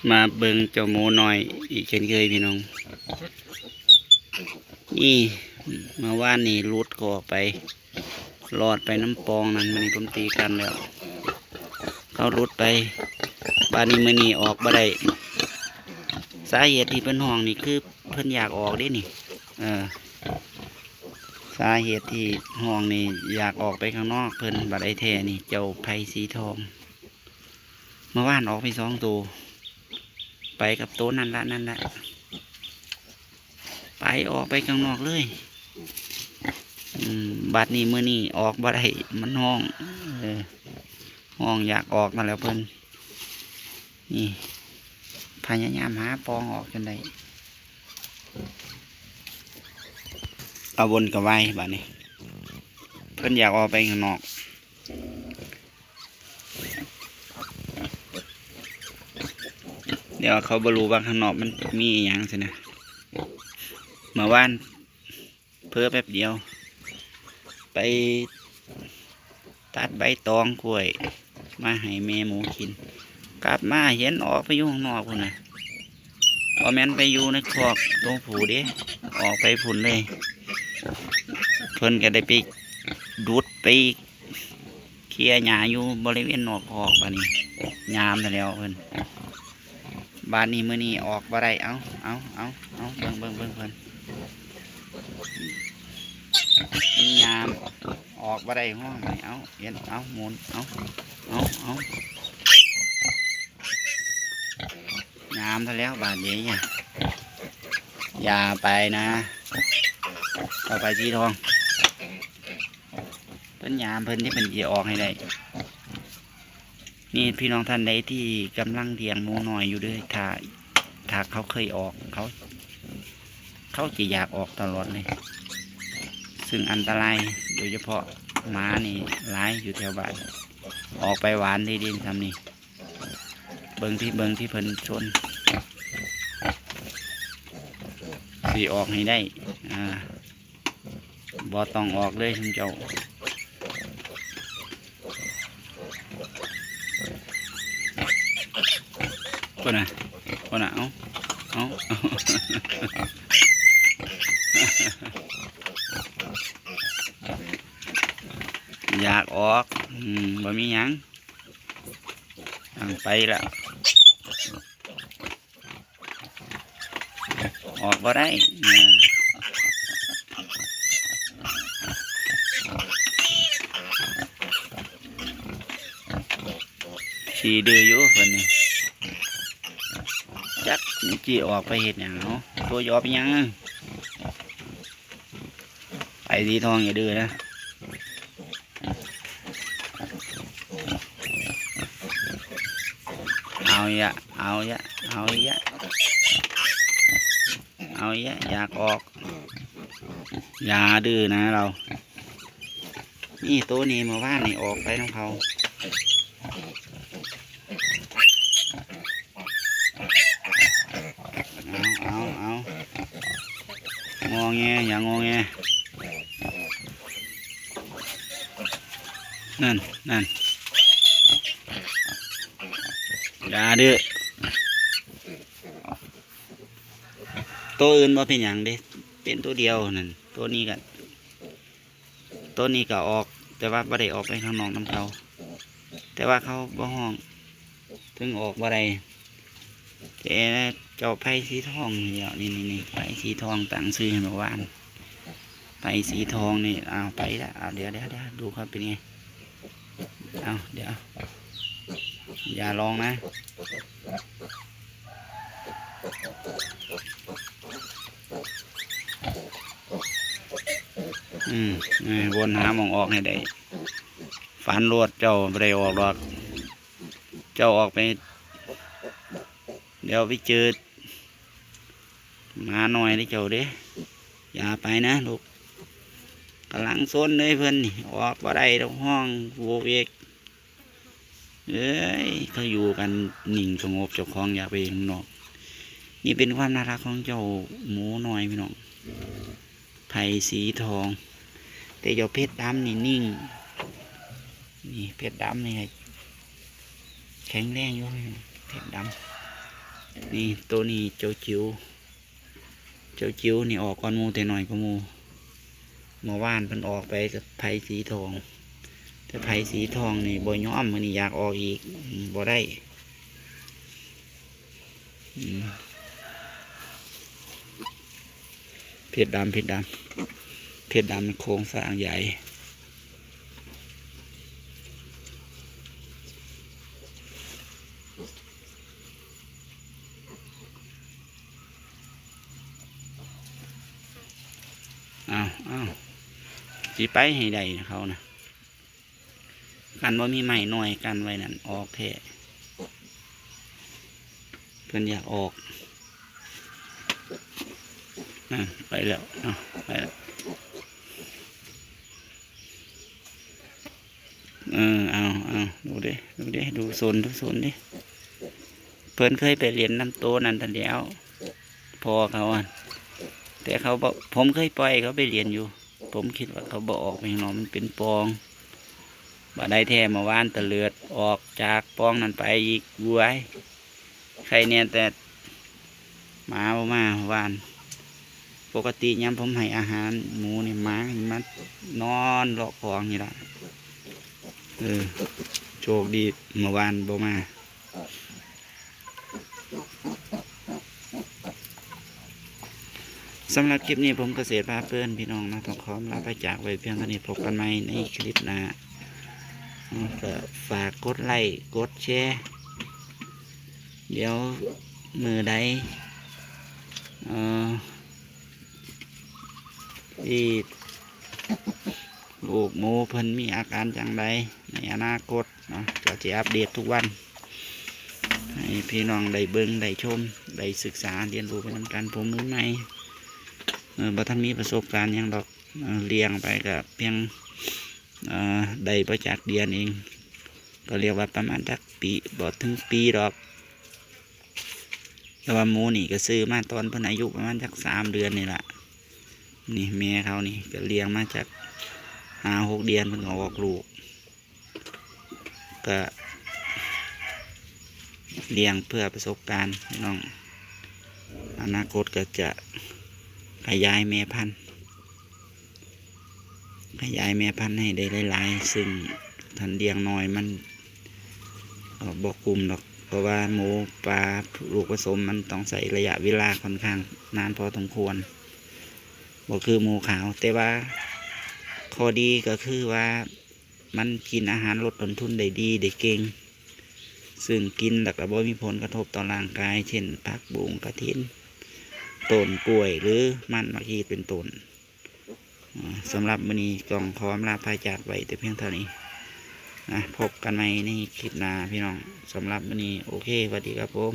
มาเบิ่งเจ้าหมูน้อยอีกเช่นเคยพี่น้องนี่มาว่านนี่รุดก็ออกไปรอดไปน้ำปองนั่นมันนี่ผมตีกันแล้วเขารุดไปบ้านนี้มือนี่ออกบ่ได้สาเหตุที่เพิ่นห้องนี่คือเพิ่นอยากออกได้นี่สาเหตุที่ห้องนี่อยากออกไปข้างนอกเพิ่นบัดไอแท้นี่เจ้าไผ่สีทองเมื่อวานออกไป2 ตัวไปกับโต๊ะนั่นละไปออกไปข้างนอกเลยบัดนี้มื้อนี้ออกบ่ได้มันห้องห้องอยากออกมาแล้วเพิ่นนี่พยายามหาปองออกจนได้เอาวนกับไว้บัดนี้เพิ่นอยากออกไปข้างนอกเดี๋ยวเขาบรู้ว่าข้างนอกมันมีอย่างสินะเมื่อวานเพิ่อแป๊บเดียวไปตัดใบตองกล้วยมาให้แม่หมูกินกลับมาเห็นออกไปอยู่ข้างนอกพุ่นนะพอแม่นไปอยู่ในคอกตรงผูเด้ออกไปพุ่นเลยเพิ่นก็ได้ไปดูดไปเคลียหญ้าอยู่บริเวณนอกคอกบ้านนี้ยามแล้วเพิ่นบ้านนี้มื้อนี้ออกบ่ได้เอาเบิ่งเพิ่นยามออกบ่ได้ห้องเอาเห็นเอาหมุนเอายามซะแล้วบาดนี้อย่าไปนะเอาไปสีทองเพิ่นยามเพิ่นที่เป็นจะออกให้ได้นี่พี่น้องท่านใดที่กำลังเลี้ยงหมูน้อยอยู่ด้วยถ้าเขาเคยออกเขาจะอยากออกตลอดเลยซึ่งอันตรายโดยเฉพาะหมานี่ร้ายอยู่แถวบ้านออกไปหวานดีๆทำนี่เบิ่งที่เพิ่นชนสีออกให้ได้บ่ต้องออกเลยทุกเจ้าคนน่ะเอาอยากออกบ่มีหยังไปแล้วออกบ่ได้สีดื้ออยู่เพิ่นนี่จักจีออกไปเห็ดอย่างเนาะตัวยอไปยังไปสีทองอย่าดื้อนะเอาอย่าอยากออกอย่าดื้อนะเรานี่ตัวนี้มาว่านี่ออกไปน้องเขาเอางอแงอย่างอแงนั่นอย่าดื้อตัวอื่นบ่เป็นอย่างเด้เป็นตัวเดียวนั่นตัวนี้ก็ออกแต่ว่าบ่ได้ออกไปข้างนอกน้ำเขาแต่ว่าเขาบ่ห้องถึงออกบ่ได้แต่เจ้าไผ่สีทองเนี่ยนี่ไผ่สีทองต่างซื้อให้เมื่อวานไผ่สีทองนี่เอาไปแล้วเดี๋ยวดูครับเป็นไงเอาเดี๋ยวอย่าลองนะวนหาหมองออกให้ได้ฝันรวดเจ้าไม่ได้ออกหรอกเจ้าออกไปเดี๋ยวไปเจอมาหน่อยได้เจ้าเด้อย่าไปนะลูกกำลังโซนเลยเพื่อนนี่ออกมาได้ตรงห้องโวเวกเขาอยู่กันนิ่งสงบเจ้าของอย่าไปข้างนอกนี่เป็นความน่ารักของเจ้าหมูน้อยพี่น้องไผ่สีทองแต่เจ้าเพชรดำนี่นิ่งนี่เพชรดำนี่แข็งแรงอยู่เพชรด นี่ตัวนี้เจ้าจิ๋วนี่ออกก้อนหมูแต่หน่อยก็มูเมื่อวานเพิ่นออกไปกับไผ่สีทองแต่ไผ่สีทองนี่บ่ยอมมื้อนี้อยากออกอีกบ่ได้เพชรดำโครงสร้างใหญ่อ้าวสิไปให้ได้เขานะกันว่ามีไม้น้อยกันไว้นั่นออกแท้เพื่อนอยากออกไปแล้วไปแล้วดูโซนดิเพื่อนเคยไปเรียนน้ำโตนั่นทันแล้วพอเขาแต่เขาบอกผมเคยปล่อยเขาไปเรียนอยู่ผมคิดว่าเขาบอกออกไปข้างนอกมันเป็นปองบ่ได้แท้มาว่านตะเลือดออกจากปองนั้นไปอีกบวยใครเนี่ยแต่หมาบ่มาว่านปกติย้ำผมให้อาหารหมูนี่หมามันนอนเลาะคลองนี่ละโชคดีเมื่อวานบ่มาสำหรับคลิปนี้ผมเกษตรพาเพื่อนพี่น้องนะต้องขอลาไปจากไว้เพียงเท่านี้พบกันใหม่ในคลิปหน้าก็ฝากกดไลค์กดแชร์เดี๋ยวมือใดที่ลูกหมูเพิ่นมีอาการจังใดในอนาคตก็จะอัปเดตทุกวันให้พี่น้องได้เบิ่งได้ชมได้ศึกษาเรียนรู้ไปนำกันผมมือใหม่บ่ทันมีประสบการณ์ยังดอกเลี้ยงไปกับเพียงได้ประจักษ์เดือนเองก็เรียกว่าประมาณสักปีบ่ถึงปีดอกแต่ว่าหมูนี่ก็ซื้อมาตอนเพิ่นอายุประมาณสัก3 เดือนนี่แหละนี่แม่เขานี่ก็เลี้ยงมาจาก5-6 เดือนเพิ่งออกลูกก็เลี้ยงเพื่อประสบการณ์น้องอนาคตก็จะขยายแม่พันธุ์ให้ได้หลายๆซึ่งทันเลี้ยงน้อยมันบอกกลุ่มดอกเพราะว่าหมูปลาลูกผสมมันต้องใส่ระยะเวลาค่อนข้างนานพอสมควรบอกคือหมูขาวแต่ว่าข้อดีก็คือว่ามันกินอาหารลดต้นทุนได้ดีได้เก่งซึ่งกินแล้วก็บ่มีผลกระทบต่อร่างกายเช่นผักบุ้งกระถินต้นกล้วยหรือมันมะขีดเป็นต้นสำหรับมื้อนี้กล่องขอลาพายจากไว้แต่เพียงเท่านี้พบกันใหม่ในคลิปหน้าพี่น้องสำหรับมื้อนี้โอเคสวัสดีครับผม